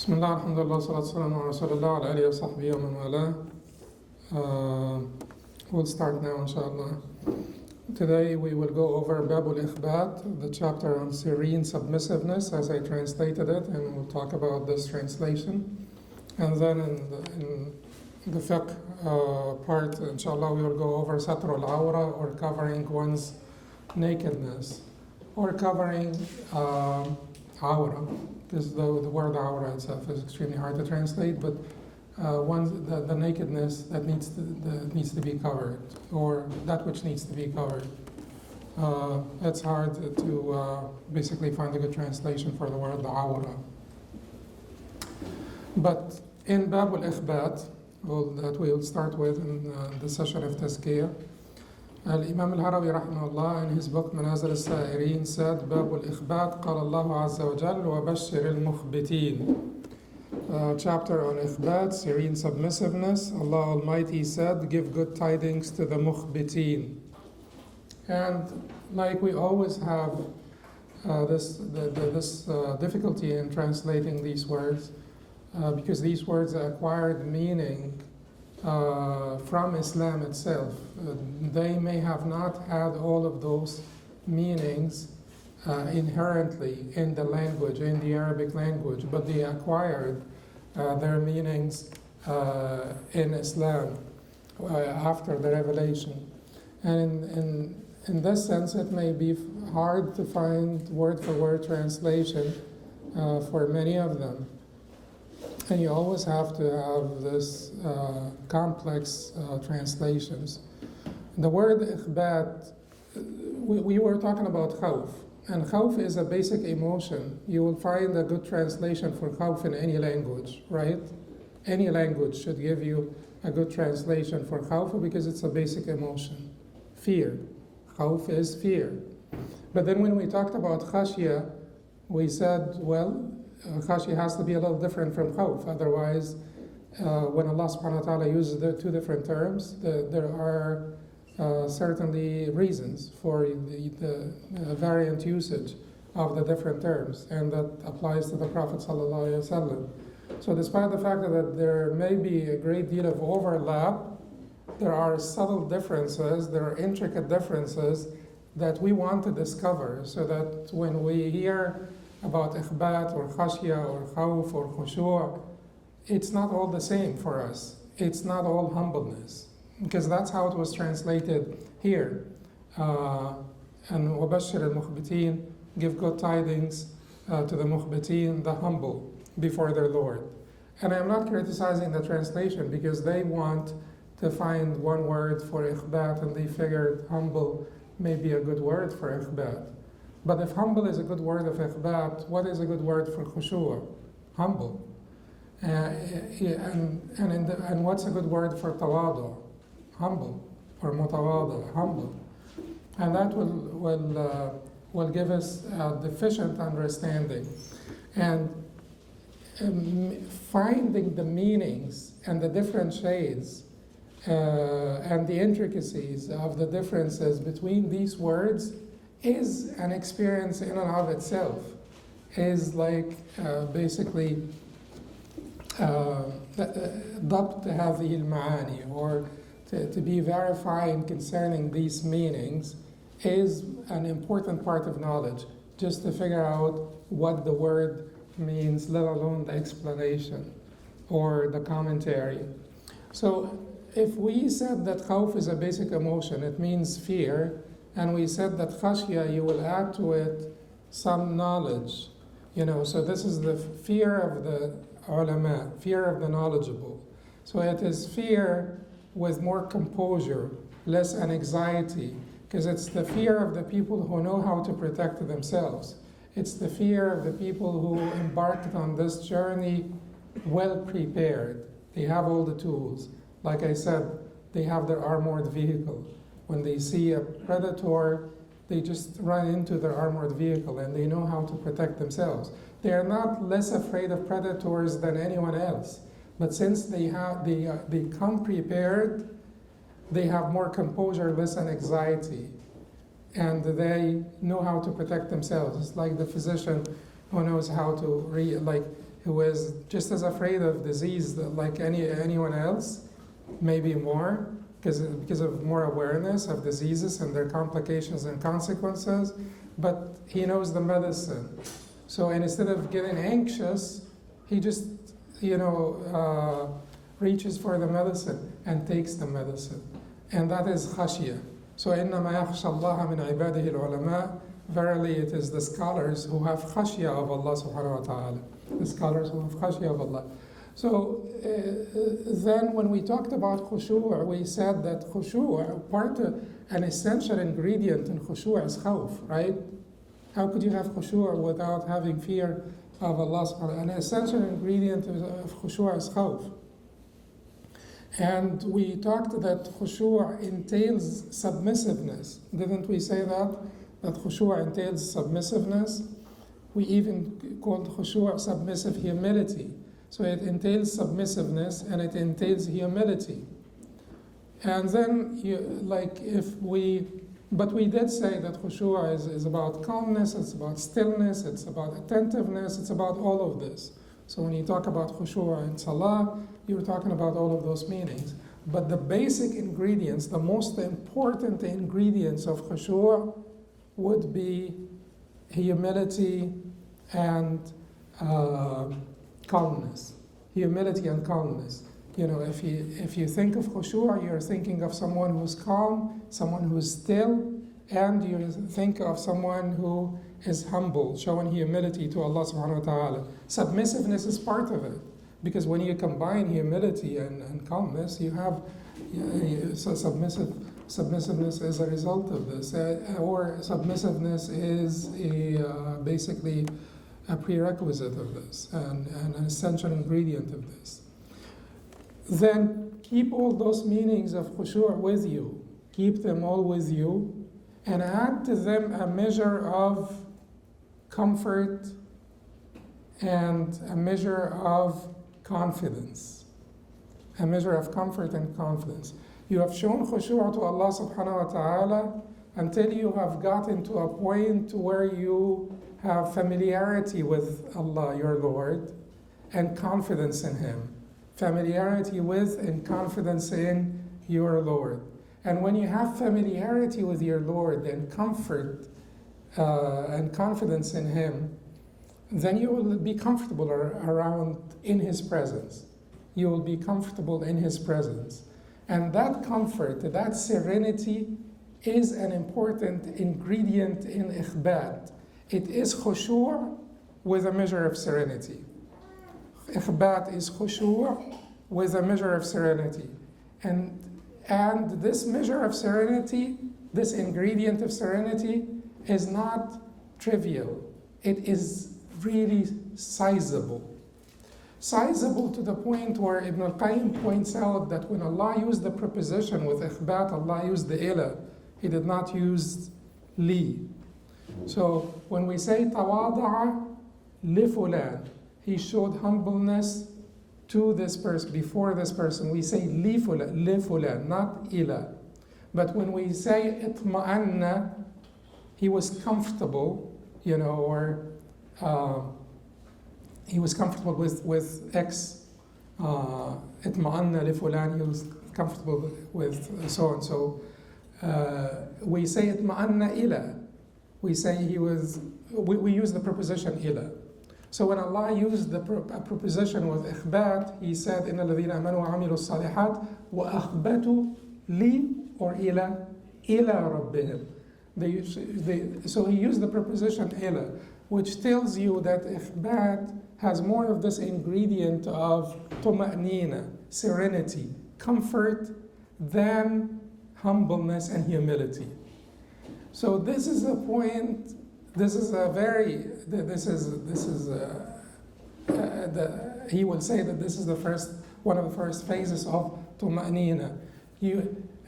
Bismillah, alhamdulillah, salatu salam ala rasulillah, ala alihi wa sahbihi wa man wala. We'll start now, inshallah. Today we will go over Bab al-Ikhbat, the chapter on serene submissiveness, as I translated it, and we'll talk about this translation. And then in the fiqh part, inshallah, we will go over Satr al-Awra, or covering one's nakedness, or covering Awra, because the word Awra itself is extremely hard to translate, but the nakedness that needs to be covered, or that which needs to be covered. It's hard to basically find a good translation for the word Awra. But in Bab al-Ikhbat, that we'll start with in the session of Tazkiyah, Imam al-Harawi rahimahullah in his book Manazil As-Saa'ireen said, Bab al-Ikhbat, qala Allah azza wa jal, wa bashir al-mukhbiteen. Chapter on Ikhbat, serene submissiveness. Allah Almighty said, give good tidings to the mukhbiteen. And like we always have this difficulty in translating these words, because these words acquired meaning from Islam itself. They may have not had all of those meanings inherently in the language, in the Arabic language, but they acquired their meanings in Islam after the revelation. And in this sense, it may be hard to find word-for-word translation for many of them. And you always have to have this complex translations. The word ikhbat, we were talking about khawf, and khawf is a basic emotion. You will find a good translation for khawf in any language, right? Any language should give you a good translation for khawf because it's a basic emotion. Fear. Khawf is fear. But then when we talked about khashya, we said, well, khashya has to be a little different from khawf. Otherwise, when Allah subhanahu wa ta'ala uses the two different terms, there are certainly reasons for the variant usage of the different terms, and that applies to the Prophet sallallahu alaihi wasallam. So despite the fact that there may be a great deal of overlap, there are subtle differences, there are intricate differences that we want to discover, so that when we hear about ikhbat or khashya or khawf or khushu', it's not all the same for us. It's not all humbleness, because that's how it was translated here. And وَبَشِّرِ الْمُخْبِتِينَ, give good tidings to the mukhbitin, the humble, before their Lord. And I'm not criticizing the translation, because they want to find one word for ikhbat, and they figured humble may be a good word for ikhbat. But if humble is a good word of ikhbat, what is a good word for khushu'? Humble. And what's a good word for tawadu? Humble. Or mutawadu, humble. And that will give us a deficient understanding. And finding the meanings and the different shades and the intricacies of the differences between these words is an experience in and of itself, is like basically ضبط هذه المعاني, or to be verifying concerning these meanings is an important part of knowledge, just to figure out what the word means, let alone the explanation or the commentary. So if we said that khawf is a basic emotion, it means fear, and we said that khashya, you will add to it some knowledge. So this is the fear of the ulama, fear of the knowledgeable. So it is fear with more composure, less anxiety, because it's the fear of the people who know how to protect themselves. It's the fear of the people who embarked on this journey well prepared. They have all the tools. Like I said, they have their armored vehicle. When they see a predator, they just run into their armored vehicle, and they know how to protect themselves. They are not less afraid of predators than anyone else. But since they come prepared, they have more composure, less anxiety, and they know how to protect themselves. It's like the physician who knows how to who is just as afraid of disease like anyone else, maybe more, because of more awareness of diseases and their complications and consequences, but he knows the medicine. So instead of getting anxious, he just, reaches for the medicine and takes the medicine. And that is khashiyah. So إِنَّمَا يَخْشَى اللَّهَ مِنْ عِبَادِهِ الْعُلَمَاء. Verily it is the scholars who have khashiyah of Allah subhanahu wa ta'ala. The scholars who have khashiyah of Allah. So then when we talked about khushu', we said that khushu', an essential ingredient in khushu' is khawf, right? How could you have khushu' without having fear of Allah subhanahu wa ta'ala? An essential ingredient of khushu' is khawf. And we talked that khushu' entails submissiveness. Didn't we say that? That khushu' entails submissiveness. We even called khushu' submissive humility. So it entails submissiveness and it entails humility. And then, but we did say that khushu' is about calmness, it's about stillness, it's about attentiveness, it's about all of this. So when you talk about khushu' in salah, you're talking about all of those meanings. But the basic ingredients, the most important ingredients of khushu' would be humility and calmness. Humility and calmness. If you think of khushu', you're thinking of someone who's calm, someone who's still, and you think of someone who is humble, showing humility to Allah subhanahu wa ta'ala. Submissiveness is part of it, because when you combine humility and calmness, you have submissiveness is a result of this, or submissiveness is basically a prerequisite of this and an essential ingredient of this. Then keep all those meanings of khushu' with you. Keep them all with you and add to them a measure of comfort and a measure of confidence. A measure of comfort and confidence. You have shown khushu' to Allah subhanahu wa ta'ala until you have gotten to a point where you have familiarity with Allah, your Lord, and confidence in Him. Familiarity with and confidence in your Lord. And when you have familiarity with your Lord and comfort and confidence in Him, then you will be comfortable around in His presence. You will be comfortable in His presence. And that comfort, that serenity is an important ingredient in ikhbat. It is khushu' with a measure of serenity. Ikhbat is khushu' with a measure of serenity. And this measure of serenity, this ingredient of serenity, is not trivial. It is really sizable. Sizable to the point where Ibn al-Qayyim points out that when Allah used the preposition with ikhbat, Allah used the ila. He did not use li. So when we say tawada'a li fulan, he showed humbleness to this person, before this person, we say li fulan, not ila. But when we say itma'anna, he was comfortable, or he was comfortable with X. Itma'anna li fulan, he was comfortable with so and so. We say itma'anna ila. We say we use the preposition ila. So when Allah used the preposition with ikhbat, He said, إِنَّ الَّذِينَ آمَنُوا وَعَمِلُوا الصَّالِحَاتِ وَأَخْبَتُوا لِي or إِلَى رَبِّهِمْ. So He used the preposition ila, which tells you that ikhbat has more of this ingredient of tuma'nina, serenity, comfort, than humbleness and humility. So this is a point. He will say that this is one of the first phases of tuma'nina.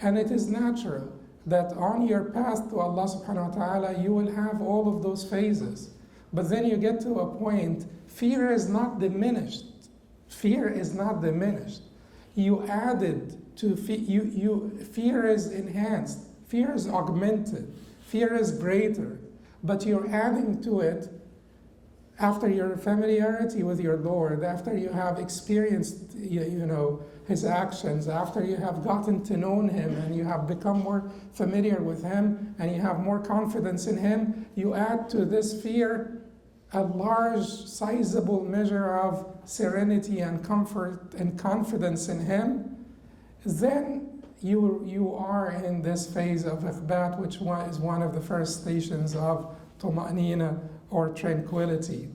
And it is natural that on your path to Allah subhanahu wa ta'ala, you will have all of those phases. But then you get to a point, fear is not diminished. Fear is not diminished. You added to fear is enhanced. Fear is augmented. Fear is greater. But you're adding to it after your familiarity with your Lord, after you have experienced, His actions, after you have gotten to know Him and you have become more familiar with Him and you have more confidence in Him, you add to this fear a large, sizable measure of serenity and comfort and confidence in Him, then you are in this phase of ikhbat, which is one of the first stations of tuma'nina or tranquility.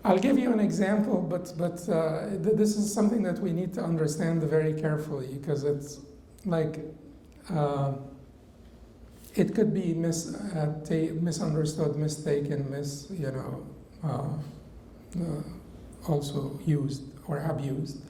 I'll give you an example, but this is something that we need to understand very carefully, because it's like it could be misunderstood, mistaken, also used or abused.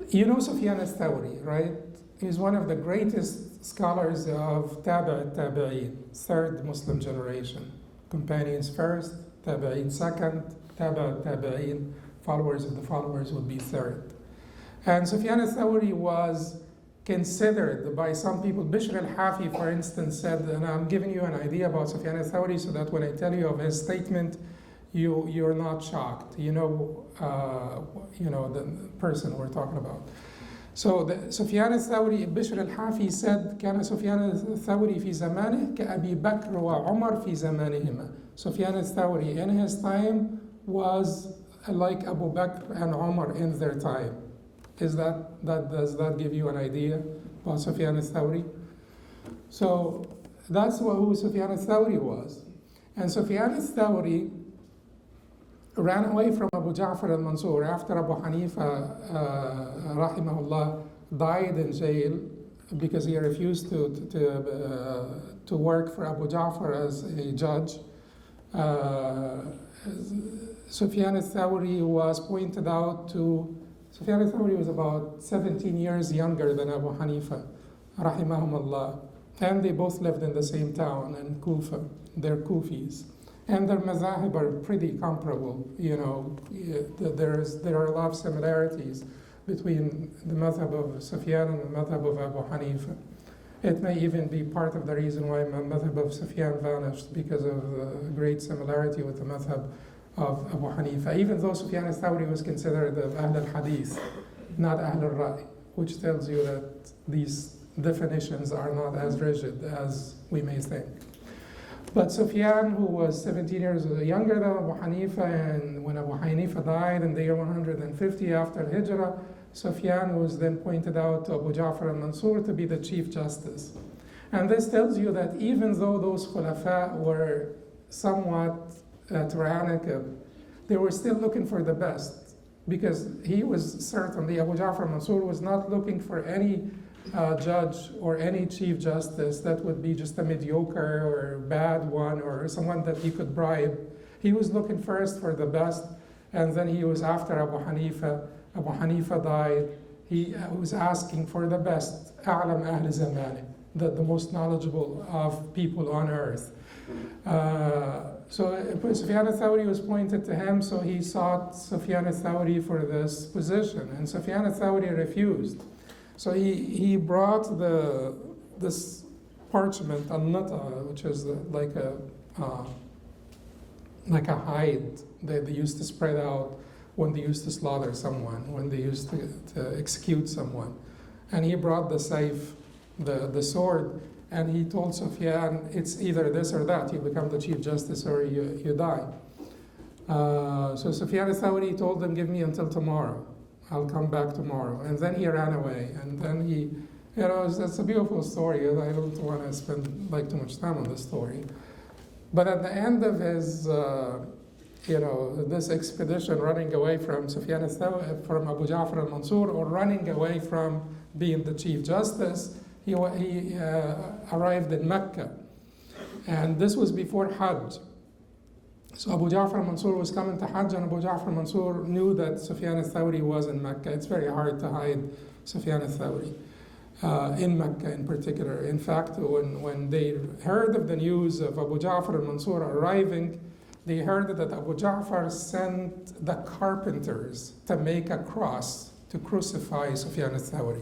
Sufyan al-Thawri, right? He's one of the greatest scholars of tabi'in, third Muslim generation. Companions first, tabi'in second, tabi'in, followers of the followers would be third. And Sufyan al-Thawri was considered by some people. Bishr al-Hafi, for instance, said, and I'm giving you an idea about Sufyan al-Thawri so that when I tell you of his statement, you're not shocked. The person we're talking about. So Sufyan al-Thawri, Bishr al-Hafi said, كان سفيان الثوري في زمانه كأبي بكر وعمر في زمانهما. Sufyan al-Thawri in his time was like Abu Bakr and Umar in their time. Does that give you an idea about Sufyan al-Thawri? So that's who Sufyan al-Thawri was. And Sufyan al-Thawri ran away from Abu Ja'far al-Mansur after Abu Hanifa, rahimahullah, died in jail because he refused to work for Abu Ja'far as a judge. Sufyan al-Thawri was pointed out to. Sufyan al-Thawri was about 17 years younger than Abu Hanifa, rahimahumullah, and they both lived in the same town in Kufa. They're Kufis. And their mazahib are pretty comparable. There are a lot of similarities between the madhab of Sufyan and the madhab of Abu Hanifa. It may even be part of the reason why the madhab of Sufyan vanished, because of the great similarity with the madhab of Abu Hanifa, even though Sufyan al-Thawri was considered Ahl al-Hadith, not Ahl al-Ra'i, which tells you that these definitions are not as rigid as we may think. But Sufyan, who was 17 years younger than Abu Hanifa, and when Abu Hanifa died in the year 150 after Hijrah, Sufyan was then pointed out to Abu Ja'far al-Mansur to be the Chief Justice. And this tells you that even though those khulafa were somewhat tyrannical, they were still looking for the best, because he was certainly, Abu Ja'far al-Mansur was not looking for any judge or any chief justice that would be just a mediocre or bad one or someone that he could bribe. He was looking first for the best, and then he was after Abu Hanifa. Abu Hanifa died. He was asking for the best, A'lam Ahl Zamani, the most knowledgeable of people on earth. So Sufyan al-Thawri was pointed to him, so he sought Sufyan al-Thawri for this position, and Sufyan al-Thawri refused. So he brought this parchment, al-Nata, which is like a hide that they used to spread out when they used to slaughter someone, when they used to execute someone. And he brought the saif, the sword, and he told Sufyan, it's either this or that. You become the Chief Justice or you die. So Sufyan al-Thawri told him, give me until tomorrow. I'll come back tomorrow. And then he ran away. And then it's a beautiful story. I don't want to spend too much time on this story. But at the end of his, this expedition, running away from Sufyan al-Thawri, from Abu Ja'far al-Mansur, or running away from being the Chief Justice, he arrived in Mecca. And this was before Hajj. So Abu Ja'far al-Mansur was coming to Hajj, and Abu Ja'far al-Mansur knew that Sufyan al-Thawri was in Mecca. It's very hard to hide Sufyan al-Thawri in Mecca in particular. In fact, when they heard of the news of Abu Ja'far al-Mansur arriving, they heard that Abu Ja'far sent the carpenters to make a cross to crucify Sufyan al-Thawri.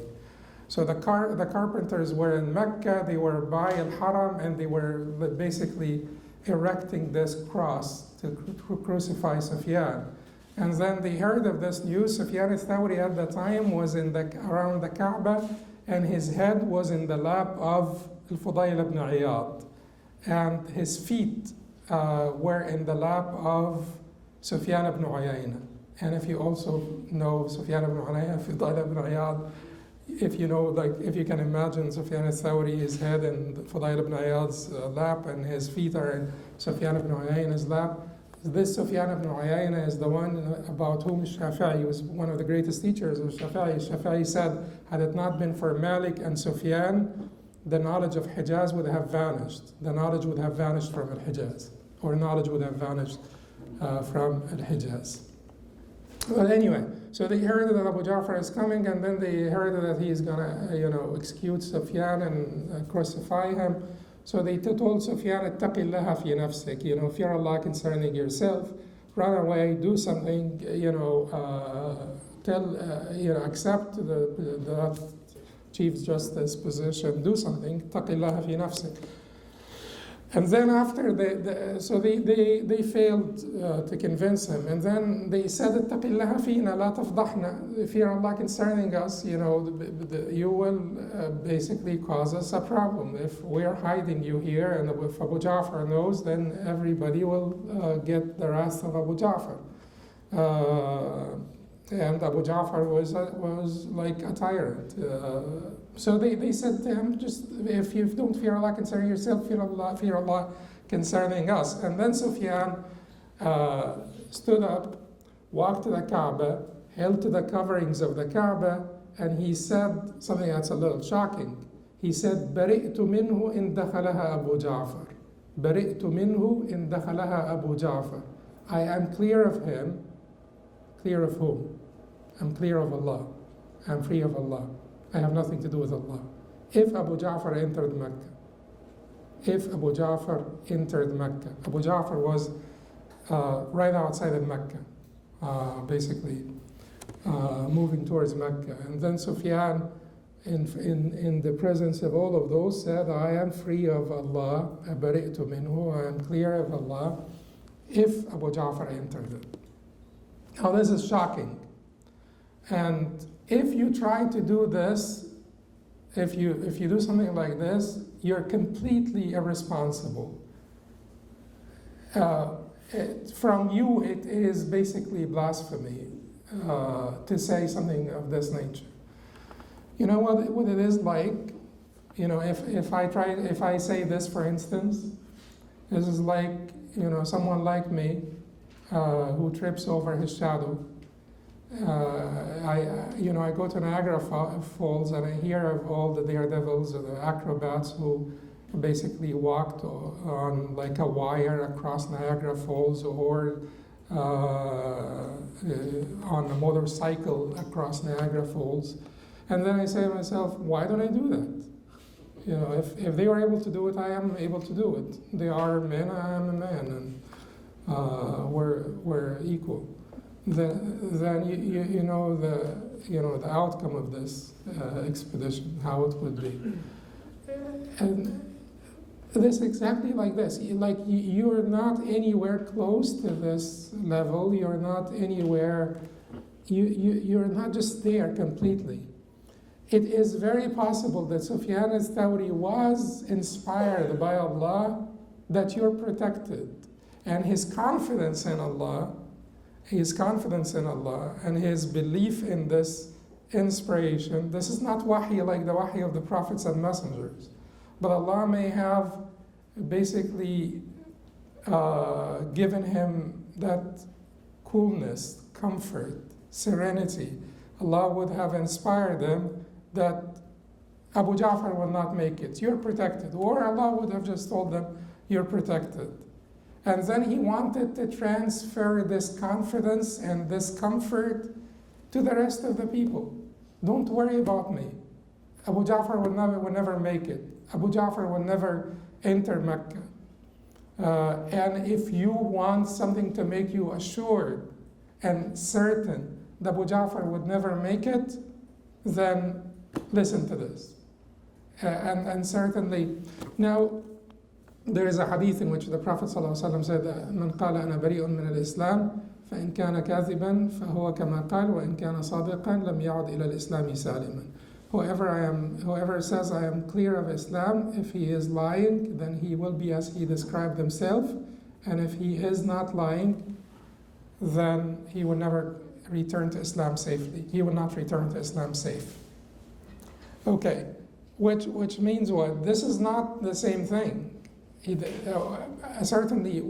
So the carpenters were in Mecca, they were by al-Haram, and they were basically erecting this cross to crucify Sufyan. And then they heard of this news. Sufyan al-Thawri at the time was around the Kaaba, and his head was in the lap of al-Fudayl ibn Iyad. And his feet were in the lap of Sufyan ibn Uyayna. And if you also know Sufyan ibn Uyayna, Fudayl ibn Iyad, if you know, like, if you can imagine Sufyan al-Thawri, his head in Fudayl ibn Iyad's lap, and his feet are in Sufyan ibn Uyayna's lap. This Sufyan ibn Uyayna is the one about whom Shafi'i was one of the greatest teachers of Shafi'i. Shafi'i said, had it not been for Malik and Sufyan, the knowledge of Hijaz would have vanished. The knowledge would have vanished from al-Hijaz, or knowledge would have vanished from al-Hijaz. But anyway, so they heard that Abu Ja'far is coming, and then they heard that he's gonna, execute Sufyan and crucify him. So they told Sufyan, "Ittaqillaha fi nafsik," fear Allah concerning yourself, run away, do something, accept the Chief Justice position, do something, ittaqillaha fi nafsik. And then after they failed to convince him, and then they said, "Ittaqillaha fina la tafdahna," fear Allah concerning us, you will basically cause us a problem. If we're hiding you here, and if Abu Ja'far knows, then everybody will get the wrath of Abu Ja'far. And Abu Ja'far was like a tyrant. So they said to him, just if you don't fear Allah concerning yourself, fear Allah concerning us. And then Sufyan stood up, walked to the Kaaba, held to the coverings of the Kaaba, and he said something that's a little shocking. He said, "Bari'tu minhu in dakhalaha Abu Ja'far. Bari'tu minhu in dakhalaha Abu Ja'far." I am clear of him. Clear of whom? I'm clear of Allah. I'm free of Allah. I have nothing to do with Allah. If Abu Ja'far entered Mecca, Abu Ja'far was right outside of Mecca, basically moving towards Mecca. And then Sufyan, in the presence of all of those, said, "I am free of Allah, bari'tu minhu, I am clear of Allah," if Abu Ja'far entered it. Now this is shocking. And if you try to do this, if you do something like this, you're completely irresponsible. From you, it is basically blasphemy to say something of this nature. You know what it is like? If I say this, for instance, this is like someone like me who trips over his shadow. I go to Niagara Falls, and I hear of all the daredevils, the acrobats who basically walked on like a wire across Niagara Falls, or on a motorcycle across Niagara Falls. And then I say to myself, why don't I do that? If they were able to do it, I am able to do it. They are men, I am a man, and we're equal. Then you know the outcome of this expedition, how it would be. And this exactly like this. Like you're not anywhere close to this level. You're not anywhere. You're not just there completely. It is very possible that Sufyan al-Thawri was inspired by Allah, that you're protected, and his confidence in Allah. His confidence in Allah and his belief in this inspiration. This is not wahi like the wahi of the prophets and messengers. But Allah may have basically given him that coolness, comfort, serenity. Allah would have inspired him that Abu Ja'far will not make it. You're protected. Or Allah would have just told them, you're protected. And then he wanted to transfer this confidence and this comfort to the rest of the people. Don't worry about me. Abu Ja'far will never make it. Abu Ja'far will never enter Mecca. And if you want something to make you assured and certain that Abu Ja'far would never make it, then listen to this. And certainly, now, there is a hadith in which the Prophet ﷺ said, "Man qala ana bari'un min al-Islam, فإن كان كاذبا فهو كما قال وإن كان صادقا لم يعد إلى الإسلام سالما." Whoever says I am clear of Islam, if he is lying, then he will be as he described himself, and if he is not lying, then he will never return to Islam safely. He will not return to Islam safe. Okay, which means what? This is not the same thing. Certainly,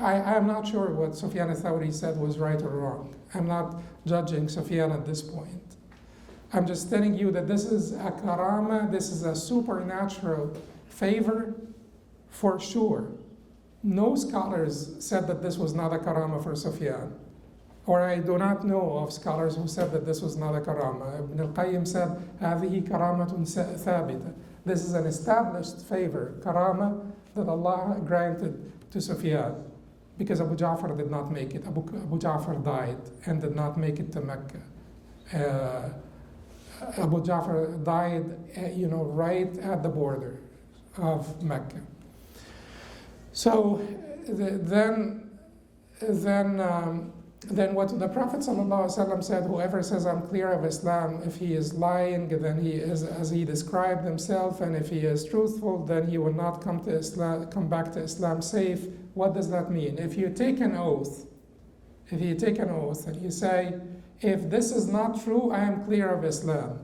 I am not sure what Sufyan al-Thawri said was right or wrong. I'm not judging Sufyan at this point. I'm just telling you that this is a karama, this is a supernatural favor for sure. No scholars said that this was not a karama for Sufyan. Or I do not know of scholars who said that this was not a karama. Ibn al-Qayyim said, هذه كرامة ثابتة. This is an established favor, karama, that Allah granted to Sufyan. Because Abu Ja'far did not make it. Abu Ja'far died and did not make it to Mecca. Abu Ja'far died, right at the border of Mecca. So then what the Prophet ﷺ said, whoever says I'm clear of Islam, if he is lying, then he is as he described himself, and if he is truthful, then he will not come back to Islam safe. What does that mean? If you take an oath and you say, if this is not true, I am clear of Islam.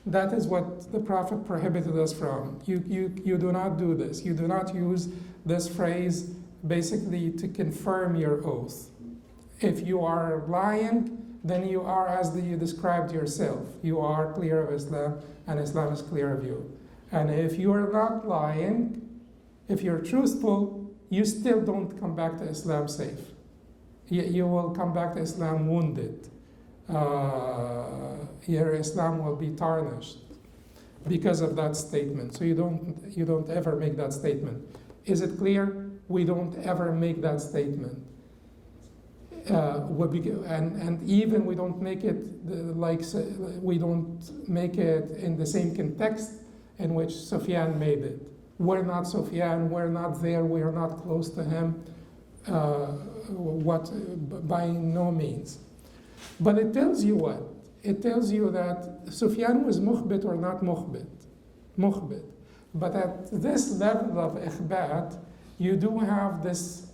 That is what the Prophet prohibited us from. You do not do this. You do not use this phrase basically to confirm your oath. If you are lying, then you are as you described yourself. You are clear of Islam, and Islam is clear of you. And if you are not lying, if you're truthful, you still don't come back to Islam safe. You will come back to Islam wounded. Your Islam will be tarnished because of that statement. So you don't ever make that statement. Is it clear? We don't ever make that statement. And even we don't make it we don't make it in the same context in which Sufyan made it. We're not Sufyan, we're not there, we're not close to him, by no means. But it tells you what? It tells you that Sufyan was mukhbit or not mukhbit. But at this level of ikhbat, you do have this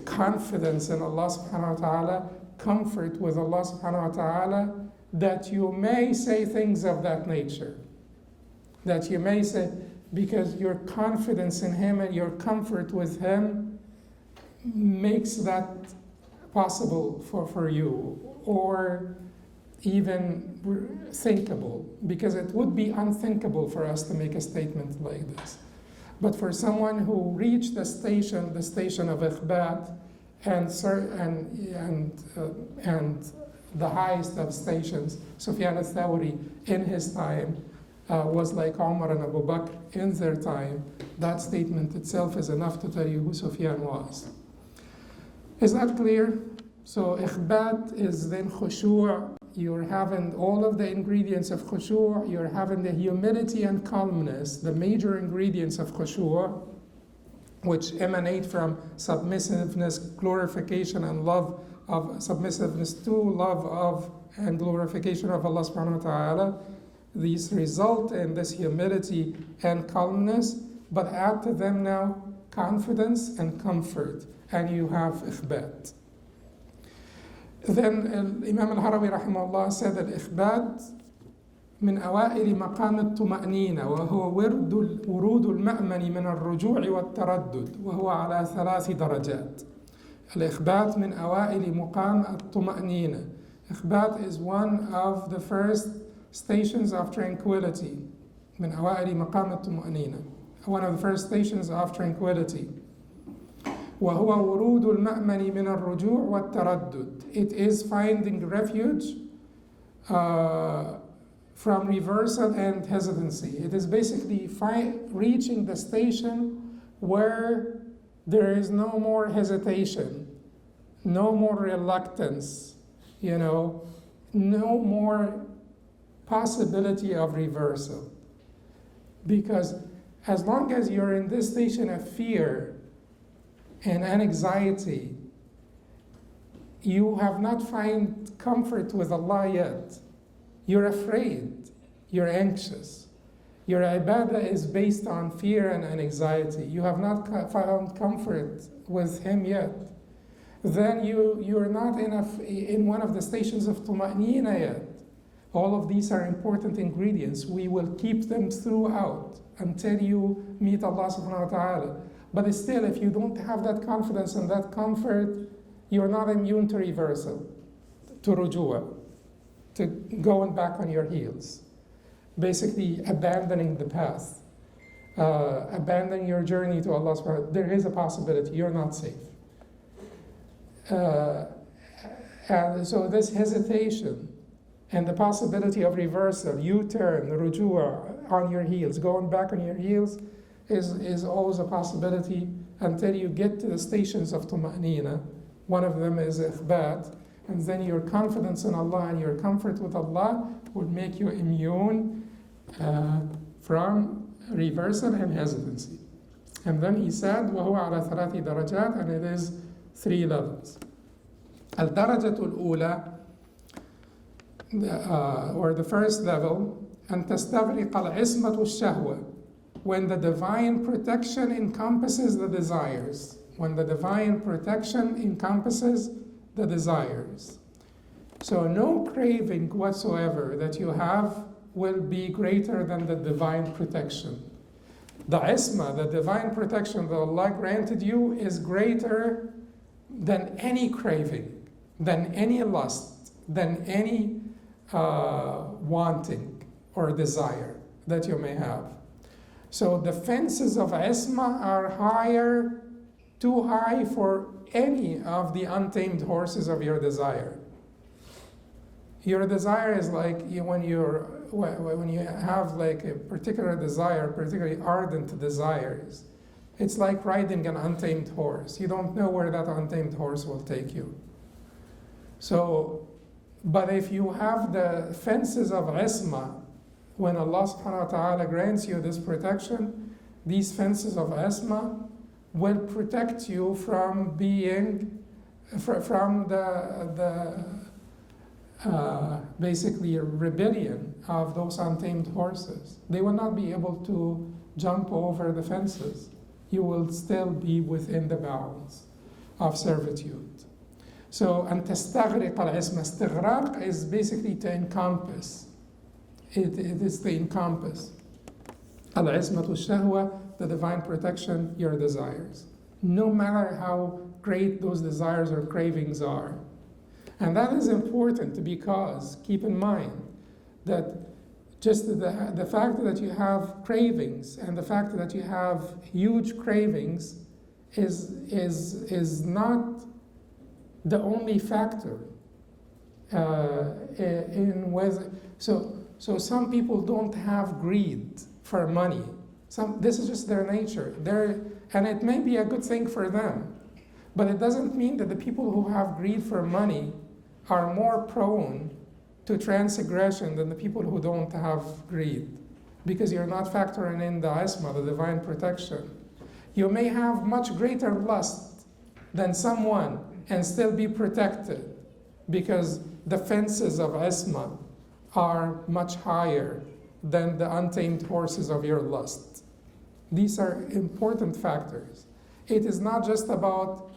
confidence in Allah subhanahu wa ta'ala, comfort with Allah subhanahu wa ta'ala, that you may say things of that nature. That you may say, because your confidence in Him and your comfort with Him makes that possible for you, or even thinkable, because it would be unthinkable for us to make a statement like this. But for someone who reached the station of ikhbat and the highest of stations, Sufyan al-Thawri in his time was like Umar and Abu Bakr in their time, that statement itself is enough to tell you who Sufyan was. Is that clear? So ikhbat is then khushu'. You're having all of the ingredients of khushu'. You're having the humility and calmness, the major ingredients of khushu', which emanate from submissiveness, glorification, and love of submissiveness to love of and glorification of Allah subhanahu wa ta'ala. These result in this humility and calmness, but add to them now confidence and comfort, and you have ikhbat. Then Imam al-Harawi rahimahullah said that ikhbat من أوائل مقام الطمأنينة وهو ورود المأمن من الرجوع والتردد وهو على 3 درجات. الإخبات من أوائل مقام الطمأنينة. Ikhbat is one of the first stations of tranquility. من أوائل مقام الطمأنينة. One of the first stations of tranquility. وهو ورود المأمن من الرجوع والتردد. It is finding refuge from reversal and hesitancy. It is basically reaching the station where there is no more hesitation, no more reluctance, no more possibility of reversal. Because as long as you're in this station of fear and anxiety, you have not found comfort with Allah yet. You're afraid, you're anxious. Your ibadah is based on fear and anxiety. You have not found comfort with Him yet. Then you're not in one of the stations of tuma'nina yet. All of these are important ingredients. We will keep them throughout until you meet Allah subhanahu wa ta'ala. But still, if you don't have that confidence and that comfort, you're not immune to reversal, to rujua, to going back on your heels. Basically abandoning the path, abandoning your journey to Allah subhanahu wa ta'ala. There is a possibility you're not safe. And so this hesitation and the possibility of reversal, U-turn, rujua, on your heels, going back on your heels, is always a possibility until you get to the stations of tuma'nina. One of them is ikhbat, and then your confidence in Allah and your comfort with Allah would make you immune from reversal and hesitancy. And then he said, وَهُوَ عَلَى ثَلَاثِ دَرَجَاتٍ, and it is 3 levels. الدرجة الأولى, or the first level, أن تستغرق العصمة الشهوة, when the divine protection encompasses the desires. When the divine protection encompasses the desires. So no craving whatsoever that you have will be greater than the divine protection. The isma, the divine protection that Allah granted you, is greater than any craving, than any lust, than any wanting or desire that you may have. So the fences of isma are higher, too high for any of the untamed horses of your desire. Your desire is like when you have like a particular desire, particularly ardent desires, it's like riding an untamed horse. You don't know where that untamed horse will take you. So, but if you have the fences of isma, when Allah subhanahu wa ta'ala grants you this protection, these fences of isma will protect you from being, from the basically a rebellion of those untamed horses. They will not be able to jump over the fences. You will still be within the bounds of servitude. So, أن تستغرق العصمة. استغراق is basically to encompass. It is to encompass. العصمة الشهوة, the divine protection, your desires. No matter how great those desires or cravings are. And that is important because keep in mind that just the fact that you have cravings and the fact that you have huge cravings is not the only factor in whether. So some people don't have greed for money. This is just their nature. And it may be a good thing for them, but it doesn't mean that the people who have greed for money are more prone to transgression than the people who don't have greed, because you're not factoring in the isma, the divine protection. You may have much greater lust than someone and still be protected, because the fences of isma are much higher than the untamed horses of your lust. These are important factors. It is not just about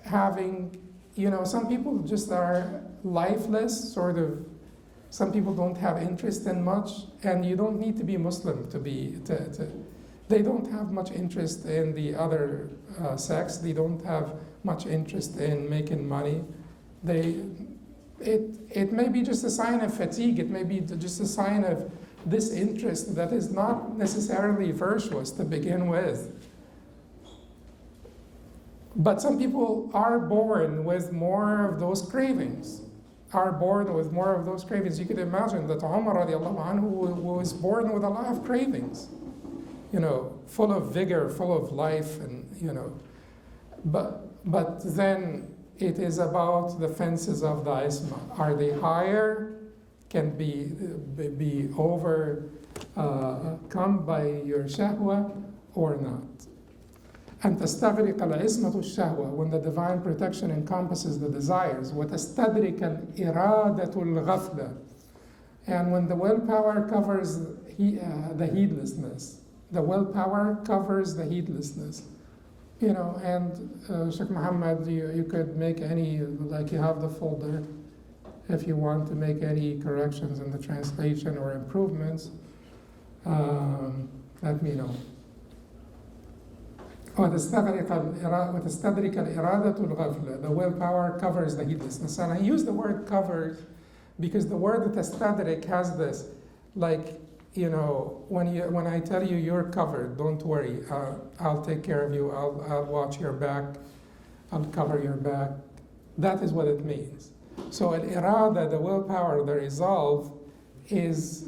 having, some people just are lifeless, sort of. Some people don't have interest in much, and you don't need to be Muslim to they don't have much interest in the other sex. They don't have much interest in making money. It may be just a sign of fatigue. It may be just a sign of this interest that is not necessarily virtuous to begin with. But some people are born with more of those cravings. You could imagine that Umar radiallahu anhu was born with a lot of cravings, full of vigor, full of life, and but then it is about the fences of the isma. Are they higher? Can be over come by your shahwa or not. أن تستغرق العصمة الشهوة, when the divine protection encompasses the desires. وتستدرك الإرادة الغفلة, and when the willpower covers the heedlessness. The willpower covers the heedlessness. And Sheikh Muhammad, you could make any, like you have the folder, if you want to make any corrections in the translation or improvements, let me know. وتستدرك الإرادة الغفلة. The willpower covers the heedlessness. And I use the word covers because the word tastadrik has this, like, when I tell you you're covered, don't worry, I'll take care of you, I'll watch your back, I'll cover your back. That is what it means. So al-irada, the willpower, the resolve, is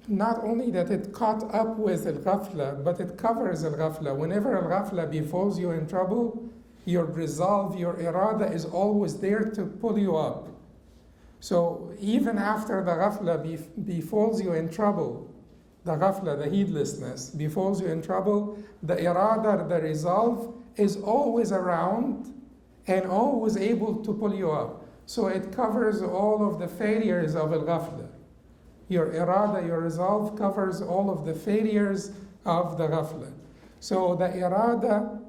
not only that it caught up with al-ghafla, but it covers al-ghafla. Whenever al-ghafla befalls you in trouble, your resolve, your irada is always there to pull you up. So even after the ghafla befalls you in trouble, the ghafla, the heedlessness, befalls you in trouble, the irada, the resolve, is always around and always able to pull you up. So it covers all of the failures of al-ghafla. Your irada, your resolve covers all of the failures of the ghafla. So the irada,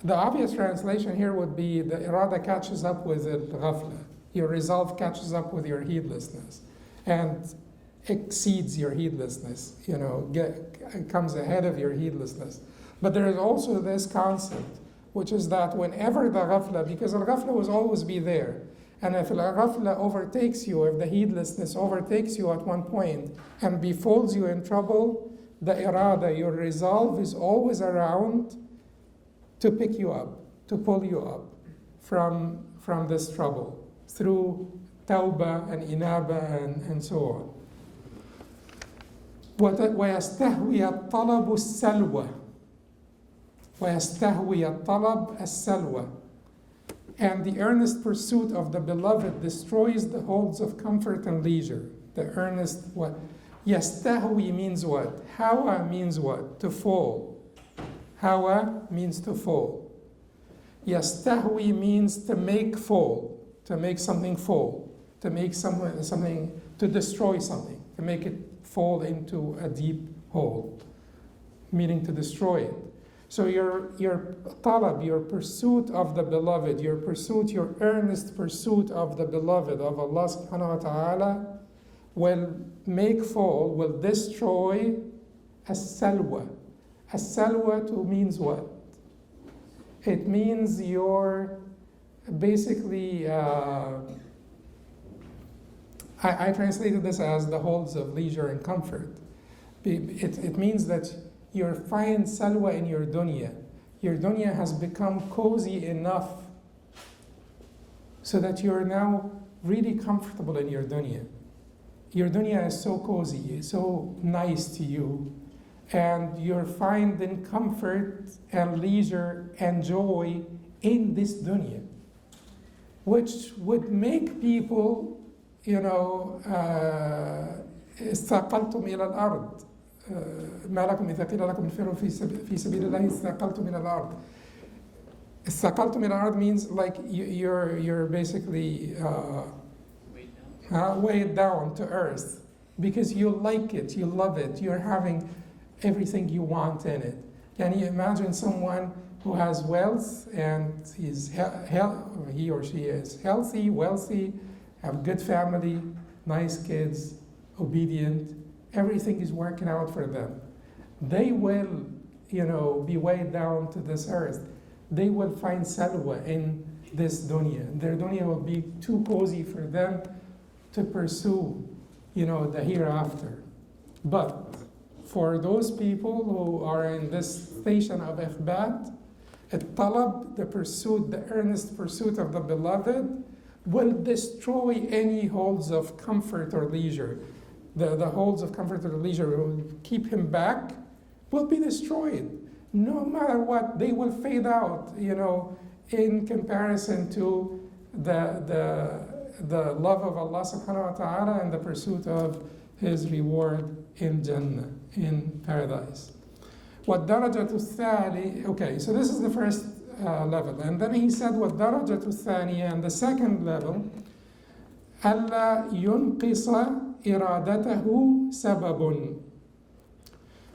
the obvious translation here would be the irada catches up with al-ghafla. Your resolve catches up with your heedlessness and exceeds your heedlessness, comes ahead of your heedlessness. But there is also this concept, which is that whenever the ghafla, because al-ghafla will always be there, and if al-ghafla overtakes you, if the heedlessness overtakes you at one point and befalls you in trouble, the irada, your resolve, is always around to pick you up, to pull you up from this trouble through tawbah and inaba and so on. ويستهوي الطلب السلوى. ويستهوي الطلب السلوى. And the earnest pursuit of the beloved destroys the holds of comfort and leisure. The earnest what? Yastahwi means what? Hawa means what? To fall. Hawa means to fall. Yastahwi means to make fall, to make something fall, to make something, to destroy something, to make it fall into a deep hole, meaning to destroy it. So your talab, your pursuit of the beloved, your earnest pursuit of the beloved of Allah subhanahu wa ta'ala will make fall, will destroy as-salwa. As-salwa to means what? It means your basically, I translated this as the holds of leisure and comfort. It means that you find salwa in your dunya. Your dunya has become cozy enough so that you're now really comfortable in your dunya. Your dunya is so cozy, so nice to you, and you're finding comfort and leisure and joy in this dunya, which would make people, استقلتم إلى الأرض. ما لكم إذا قيل لكم انفروا في سبيل الله استقلتم إلى الأرض. استقلتم إلى الأرض means like you're basically weighed down to earth because you like it, you love it, you're having everything you want in it. Can you imagine someone who has wealth and he or she is healthy, wealthy, have good family, nice kids, obedient, everything is working out for them. They will, be weighed down to this earth. They will find salwa in this dunya. Their dunya will be too cozy for them to pursue, the hereafter. But for those people who are in this station of ikhbat, at-talab, the pursuit, the earnest pursuit of the beloved, will destroy any holds of comfort or leisure. The holds of comfort or leisure will keep him back, will be destroyed. No matter what, they will fade out, in comparison to the the love of Allah subhanahu wa ta'ala and the pursuit of His reward in Jannah, in paradise. وَالدَّرَجَةُ الثَّانِيَةُ. Okay, so this is the first level. And then he said, وَالدَّرَجَةُ الثَّانِيَةُ, and the second level, أَلَّا يُنْقِصَ إِرَادَتَهُ سَبَبٌ.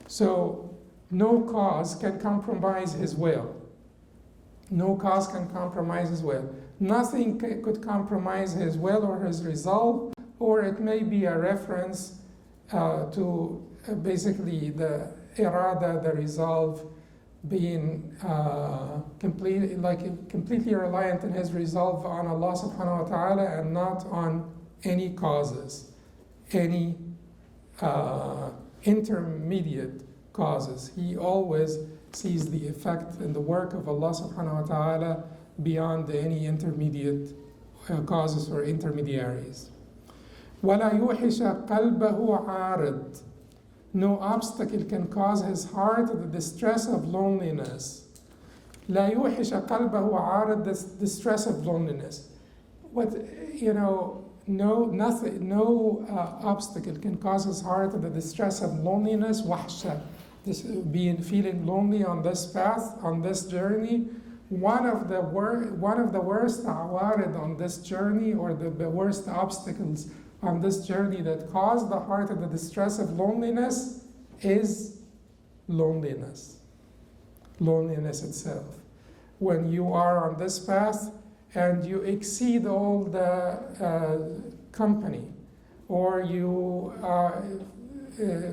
So no cause can compromise his will. No cause can compromise his will. Nothing could compromise his will or his resolve, or it may be a reference to basically the irada, the resolve, being completely reliant in his resolve on Allah subhanahu wa ta'ala and not on any causes, any intermediate causes. He always sees the effect and the work of Allah subhanahu wa ta'ala beyond any intermediate causes or intermediaries. وَلَا يُوحِشَ قَلْبَهُ عَارِض. No obstacle can cause his heart the distress of loneliness. لا يوحش قلبه عارض, the distress of loneliness. No obstacle can cause his heart the distress of loneliness, wahsha, feeling lonely on this path, on this journey. One of the worst awarid on this journey, or the worst obstacles on this journey that cause the heart the distress of loneliness, is loneliness. Loneliness itself. When you are on this path and you exceed all the company, or you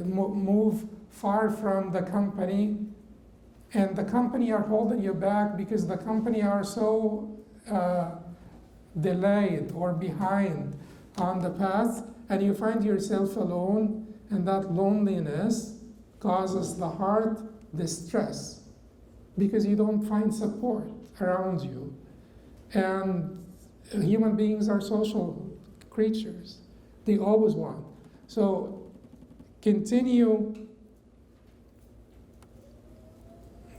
move far from the company, and the company are holding you back because the company are so delayed or behind on the path, and you find yourself alone, and that loneliness causes the heart distress because you don't find support around you. And human beings are social creatures. They always want. So continue.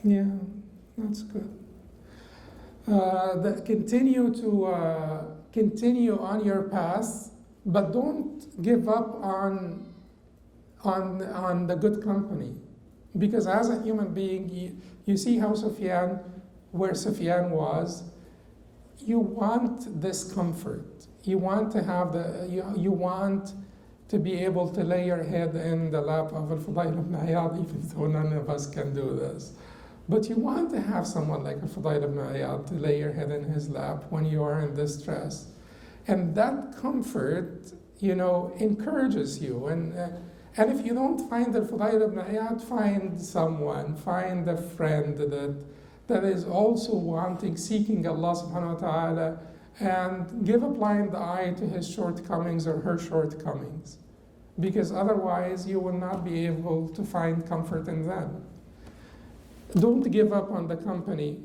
Yeah, that's good. Continue on your path, but don't give up on the good company. Because as a human being, you see how Sufyan, where Sufyan was, you want this comfort. You want to have you want to be able to lay your head in the lap of al-Fudayl ibn Iyad, even though none of us can do this. But you want to have someone like al-Fudayl ibn Iyad to lay your head in his lap when you are in distress. And that comfort, encourages you. And if you don't find al-Fudayl ibn Iyad, find someone, find a friend that is also seeking Allah subhanahu wa ta'ala, and give a blind eye to his shortcomings or her shortcomings. Because otherwise you will not be able to find comfort in them. Don't give up on the company,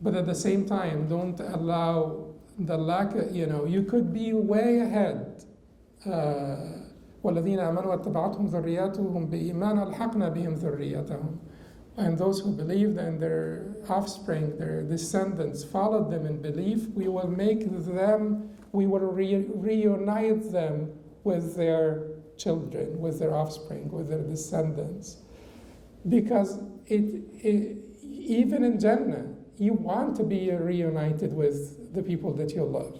but at the same time, don't allow the lack of, you could be way ahead. وَالَّذِينَ آمَنُوا وَاتَّبَعَتْهُمْ ذُرِّيَّتُهُمْ بِإِيمَانٍ أَلْحَقْنَا بِهِمْ ذُرِّيَّتَهُمْ. And those who believed and their offspring, their descendants, followed them in belief, we will reunite them with their children, with their offspring, with their descendants. Because even in Jannah, you want to be reunited with the people that you love.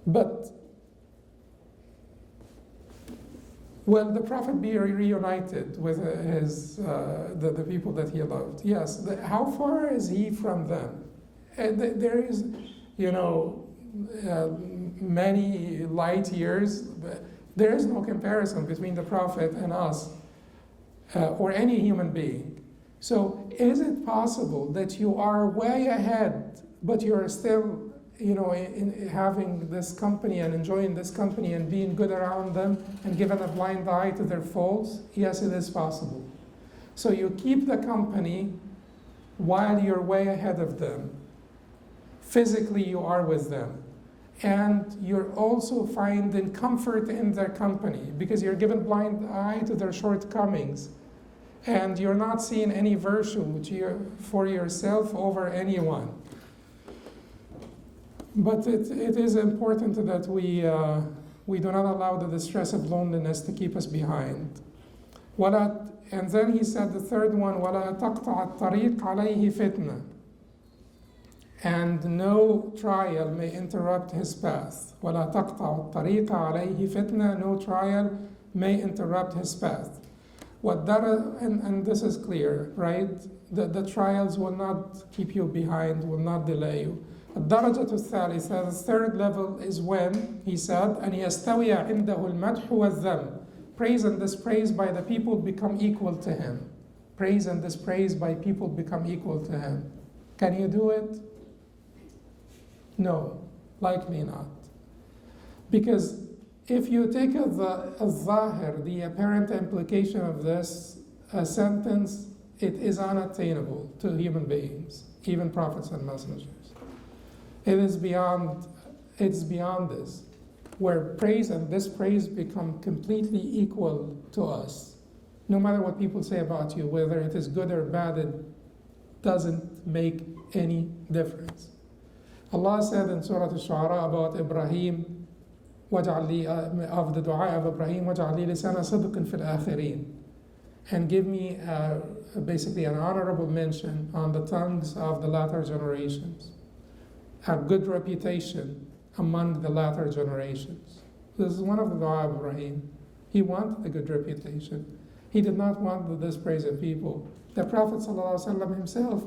But will the Prophet be reunited with the people that he loved? Yes. How far is he from them? There is, many light years. There is no comparison between the Prophet and us, or any human being. So is it possible that you are way ahead, but you're still, in having this company and enjoying this company and being good around them and giving a blind eye to their faults? Yes, it is possible. So you keep the company while you're way ahead of them. Physically, you are with them. And you're also finding comfort in their company because you're giving blind eye to their shortcomings. And you're not seeing any virtue for yourself over anyone. But it is important that we do not allow the distress of loneliness to keep us behind. And then he said the third one, وَلَا تَقْطَعَ الطَّرِيقَ عَلَيْهِ فِتْنَةً. And no trial may interrupt his path. وَلَا تَقْطَعَ الطَّرِيقَ عَلَيْهِ فِتْنَةً. No trial may interrupt his path. And this is clear, right? The trials will not keep you behind, will not delay you. الدرجة الثالثة, the third level is when, he said, أن يستوي عنده المدح والذم. Praise and dispraise by the people become equal to him. Praise and dispraise by people become equal to him. Can you do it? No, likely not. Because if you take al-Zahir, the apparent implication of this sentence, it is unattainable to human beings, even prophets and messengers. It's beyond this, where praise and dispraise become completely equal to us. No matter what people say about you, whether it is good or bad, it doesn't make any difference. Allah said in Surah Al-Shu'ara about Ibrahim, وَاجْعَلْ لِي, of the dua of Ibrahim, وَاجْعَلْ لِي لِسَانَ صِدْقٍ فِي الْآخِرِينَ. And give me basically an honorable mention on the tongues of the latter generations. A good reputation among the latter generations. This is one of the dua of Ibrahim. He wanted a good reputation. He did not want the dispraise of people. The Prophet ﷺ himself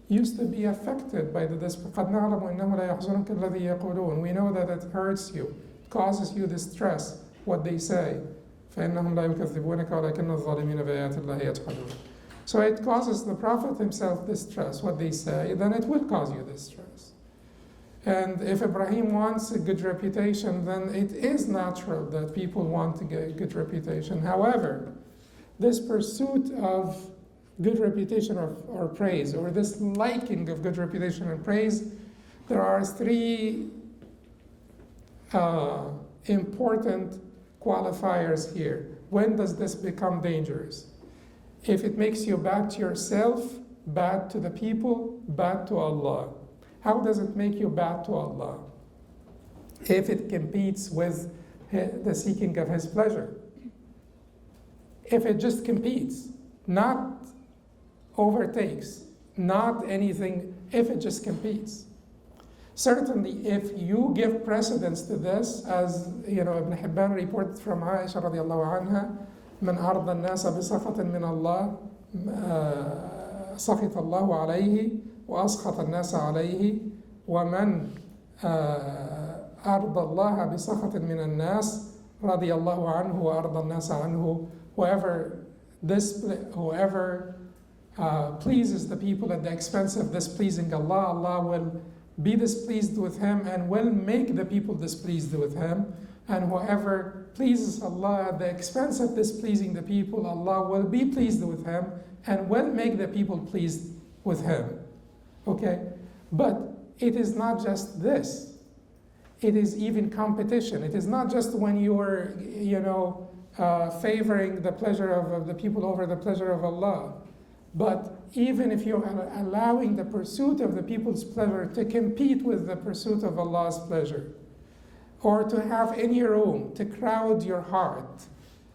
used to be affected by the dispraise. قَدْ نَعْلَمُ إِنَّهُ لَا يَحْزُنُكَ الَّذِي يَقُولُونَ. We know that it hurts you, it causes you distress, what they say. فَإِنَّهُمْ لَا يُكَذِّبُونَكَ وَلَكِنَّ الظَّالِمِينَ بِآيَاتِ اللَّهِ يَجْحَدُونَ. So it causes the Prophet himself distress, what they say, then it will cause you distress. And if Ibrahim wants a good reputation, then it is natural that people want to get a good reputation. However, this pursuit of good reputation or praise, or this liking of good reputation and praise, there are three important qualifiers here. When does this become dangerous? If it makes you bad to yourself, bad to the people, bad to Allah. How does it make you bad to Allah? If it competes with the seeking of His pleasure. If it just competes, not overtakes, not anything, if it just competes. Certainly, if you give precedence to this, as Ibn Hibban reported from Aisha radiallahu anha, من أرض الناس بسخط من الله سخط الله عليه وأسخط الناس عليه ومن أرضى الله بسخط من الناس رضي الله عنه وأرضى الناس عنه. Whoever pleases the people at the expense of displeasing Allah, Allah will be displeased with him and will make the people displeased with him. And whoever pleases Allah at the expense of displeasing the people, Allah will be pleased with him and will make the people pleased with him. Okay? But it is not just this. It is even competition. It is not just when you are, favoring the pleasure of the people over the pleasure of Allah. But even if you're allowing the pursuit of the people's pleasure to compete with the pursuit of Allah's pleasure, or to have in your room, to crowd your heart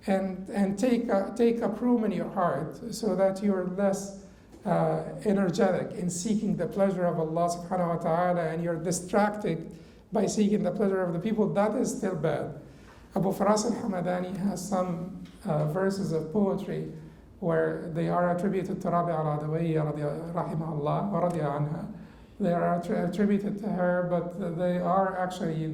and take up room in your heart so that you're less energetic in seeking the pleasure of Allah subhanahu wa ta'ala and you're distracted by seeking the pleasure of the people, that is still bad. Abu Faras al-Hamadani has some verses of poetry where they are attributed to Rabi al-Adawiyya rahimahullah wa radiya anha. They are attributed to her, but they are actually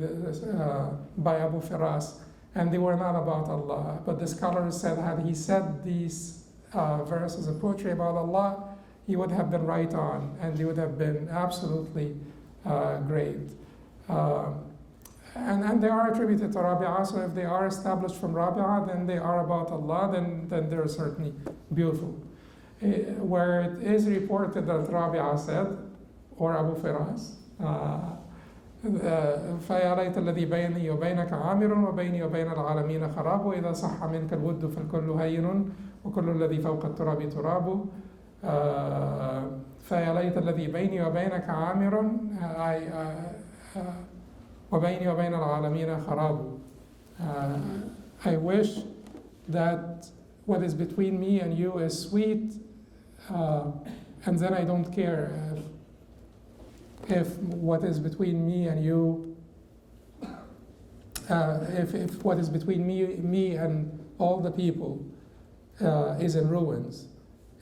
by Abu Faras, and they were not about Allah. But the scholars said had he said these verses of poetry about Allah, he would have been right on, and they would have been absolutely great. And they are attributed to Rabi'ah, so if they are established from Rabi'ah, then they are about Allah, then they're certainly beautiful. Where it is reported that Rabi'ah said, or Abu Firas, فيا ليت الذي بيني وبينك عامر وبيني وبين العالمين خراب وإذا صح منك الود فالكل هين وكل الذي فوق التراب تراب فيا ليت الذي بيني وبينك عامر. وبيني وبين العالمين خراب. I wish that what is between me and you is sweet, and then I don't care if what is between me and you, if what is between me and all the people is in ruins.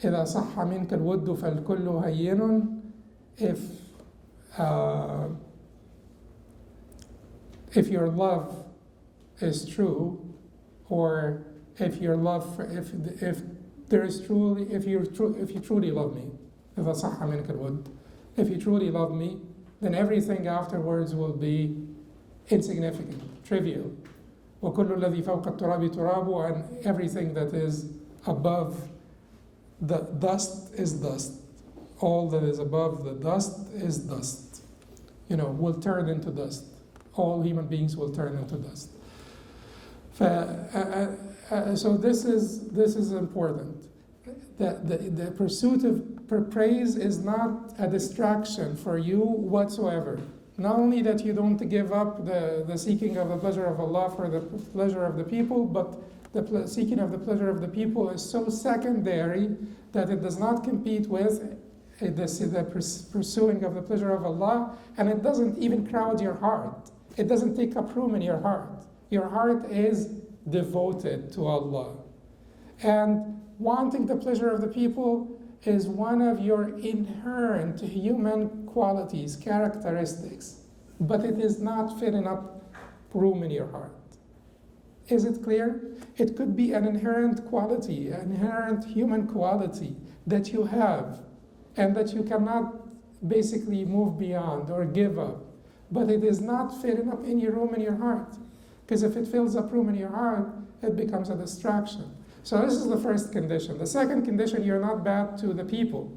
إذا صح منك الود فالكل هين. If your love is true, or if your love for, if there is truly, if you truly love me, إذا صح منك الود, if you truly love me, then everything afterwards will be insignificant, trivial. وكل الذي فوق التراب تراب, and everything that is above the dust is dust. All that is above the dust is dust. Will turn into dust. All human beings will turn into dust. So this is important. The pursuit of praise is not a distraction for you whatsoever. Not only that you don't give up the seeking of the pleasure of Allah for the pleasure of the people, but the seeking of the pleasure of the people is so secondary that it does not compete with the pursuing of the pleasure of Allah, and it doesn't even crowd your heart. It doesn't take up room in your heart. Your heart is devoted to Allah. And wanting the pleasure of the people is one of your inherent human qualities, characteristics, but it is not filling up room in your heart. Is it clear? It could be an inherent quality, an inherent human quality that you have and that you cannot basically move beyond or give up, but it is not filling up any room in your heart. Because if it fills up room in your heart, it becomes a distraction. So this is the first condition. The second condition, you're not bad to the people,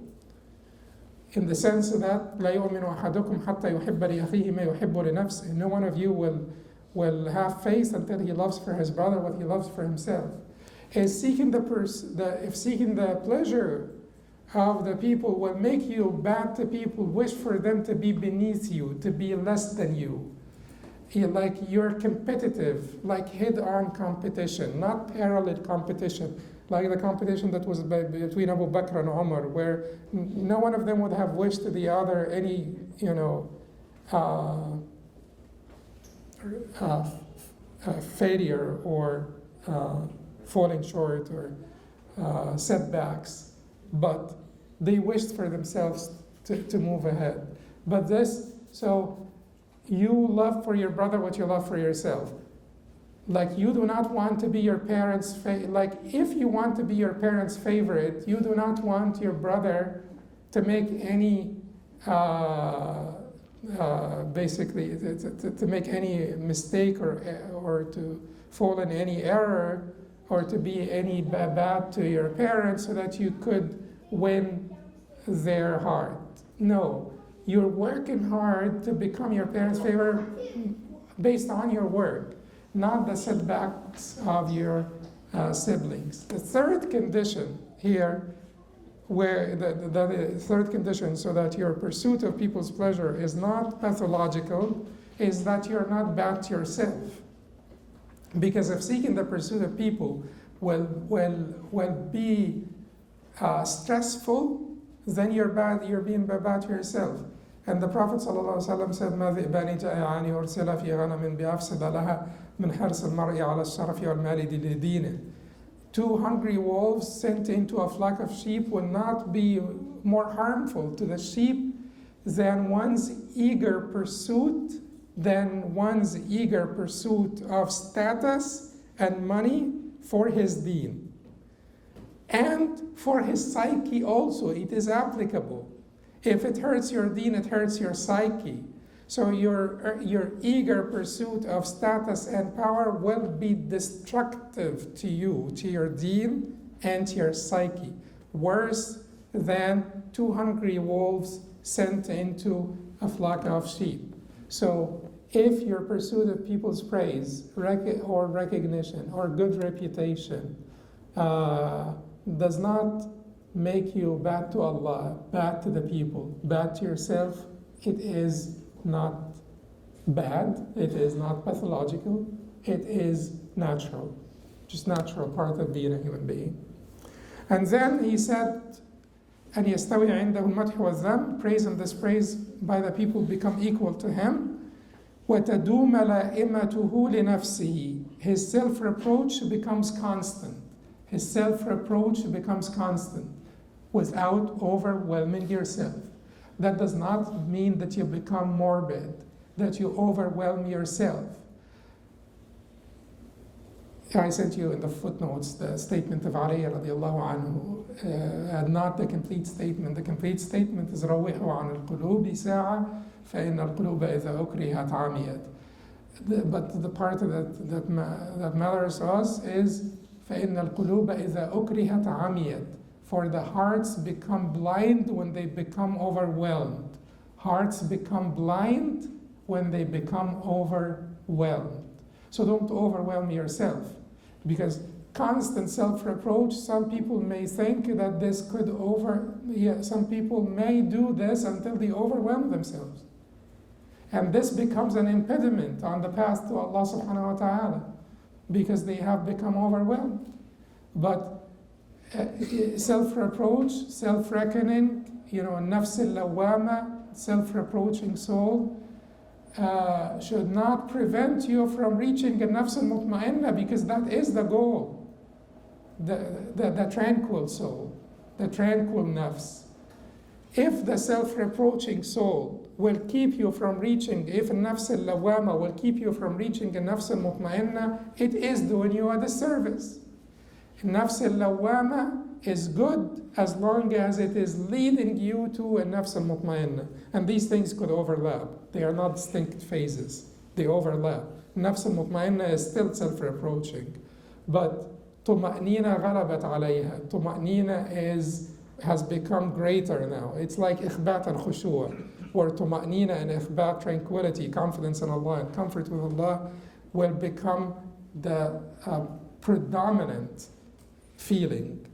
in the sense that لا يؤمن أحدكم حتى يحب لأخيه ما يحب لنفسه. No one of you will have faith until he loves for his brother what he loves for himself. If seeking the pleasure of the people will make you bad to people, wish for them to be beneath you, to be less than you. Like you're competitive, like head-on competition, not parallel competition, like the competition that was between Abu Bakr and Umar, where no one of them would have wished to the other any, failure or falling short or setbacks, but they wished for themselves to move ahead. But you love for your brother what you love for yourself. Like you do not want to be your parents' like if you want to be your parents' favorite, you do not want your brother to make any basically to make any mistake or to fall in any error or to be any bad to your parents so that you could win their heart. No. You're working hard to become your parents' favorite based on your work, not the setbacks of your siblings. The third condition here, where the third condition, so that your pursuit of people's pleasure is not pathological, is that you're not bad to yourself. Because if seeking the pursuit of people will be stressful, then you're being bad to yourself. And the Prophet ﷺ said, مَا ذِئْبَانِ جَائِعَانِ أُرْسِلَ فِي غَنَمٍ بِأَفْسَدَ لَهَا مِنْ حِرْصِ الْمَرْءِ عَلَى الشَّرَفِ وَالْمَالِ لِدِينِهِ. Two hungry wolves sent into a flock of sheep will not be more harmful to the sheep than one's eager pursuit of status and money for his deen. And for his psyche also, it is applicable. If it hurts your deen, it hurts your psyche. So your eager pursuit of status and power will be destructive to you, to your deen and to your psyche. Worse than two hungry wolves sent into a flock of sheep. So if your pursuit of people's praise or recognition or good reputation does not make you bad to Allah, bad to the people, bad to yourself, it is not bad, it is not pathological, it is natural, just natural part of being a human being. And then he said, أن يستوي عنده المدح والذم, praise and dispraise by the people become equal to him. وتدوم لائمته لنفسه, his self-reproach becomes constant. His self-reproach becomes constant without overwhelming yourself. That does not mean that you become morbid, that you overwhelm yourself. I sent you in the footnotes the statement of Ali radiallahu anhu, not the complete statement. The complete statement is روحوا عن القلوب ساعة فإن القلوب إذا أكرهت عميت. But the part that matters us is فإن القلوب إذا أكرهت عميت. For the hearts become blind when they become overwhelmed. Hearts become blind when they become overwhelmed. So don't overwhelm yourself, because constant self-reproach, some people may think that this could some people may do this until they overwhelm themselves. And this becomes an impediment on the path to Allah subhanahu wa ta'ala, because they have become overwhelmed. But self-reproach, self-reckoning, nafs al-lawwama, self-reproaching soul, should not prevent you from reaching a nafs al-mutma'inna, because that is the goal, the tranquil soul, the tranquil nafs. If the self-reproaching soul will keep you from reaching, if nafs al-lawwama will keep you from reaching a nafs al-mutma'inna, it is doing you a disservice. Nafs al-lawwama is good as long as it is leading you to a nafs al-mutma'inna. And these things could overlap. They are not distinct phases. They overlap. Nafs al-mutma'inna is still self-reproaching. But tuma'nina ghalabat alayha. Tuma'nina has become greater now. It's like ikhbat al-khushu', where tuma'nina and ikhbat, tranquility, confidence in Allah and comfort with Allah, will become the predominant feeling.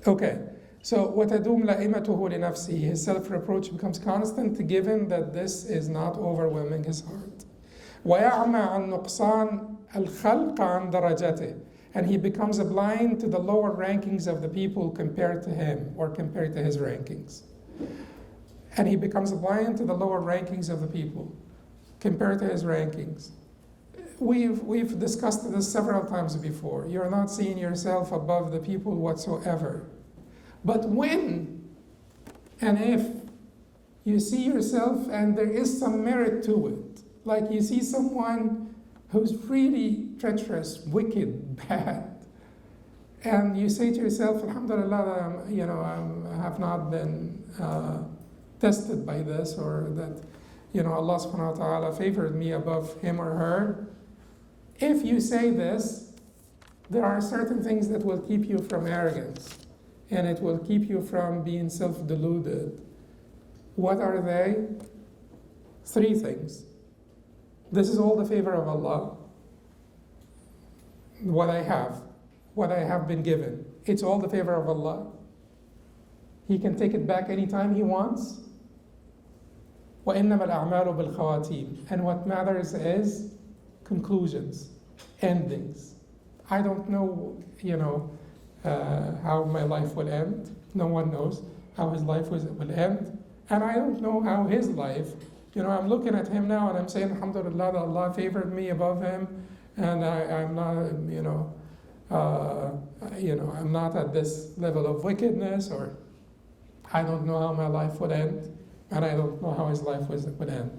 Okay, so وَتَدُومْ لَائِمَتُهُ لِنَفْسِهِ, his self-reproach becomes constant given that this is not overwhelming his heart. وَيَعْمَى عَنْ نُقْصَانِ الْخَلْقَ عَنْ دَرَجَتِهِ, and he becomes blind to the lower rankings of the people compared to him, or compared to his rankings. And he becomes blind to the lower rankings of the people compared to his rankings. We've discussed this several times before. You're not seeing yourself above the people whatsoever. But when and if you see yourself and there is some merit to it, like you see someone who's really treacherous, wicked, bad, and you say to yourself, Alhamdulillah, I have not been tested by this, or that Allah subhanahu wa ta'ala favored me above him or her. If you say this, there are certain things that will keep you from arrogance, and it will keep you from being self-deluded. What are they? 3 things. This is all the favor of Allah. What I have been given, it's all the favor of Allah. He can take it back anytime he wants. وَإِنَّمَا الْأَعْمَالُ بِالْخَوَاتِيمِ, and what matters is conclusions, endings. I don't know, how my life will end. No one knows how his life will end. And I don't know how his life, I'm looking at him now and I'm saying, Alhamdulillah, that Allah favored me above him, and I'm not, I'm not at this level of wickedness, or I don't know how my life would end, and I don't know how his life would end.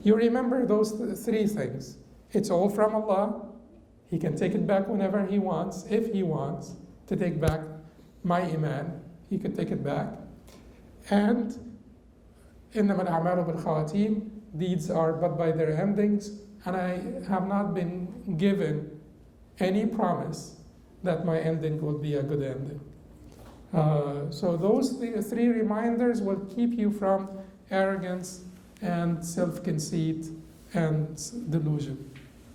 You remember those 3 things. It's all from Allah. He can take it back whenever he wants. If he wants to take back my iman, he could take it back. And إِنَّمَا الْأَعْمَالُ بِالْخَوَاتِيمِ, deeds are but by their endings, and I have not been given any promise that my ending will be a good ending. So those 3 reminders will keep you from arrogance and self-conceit and delusion.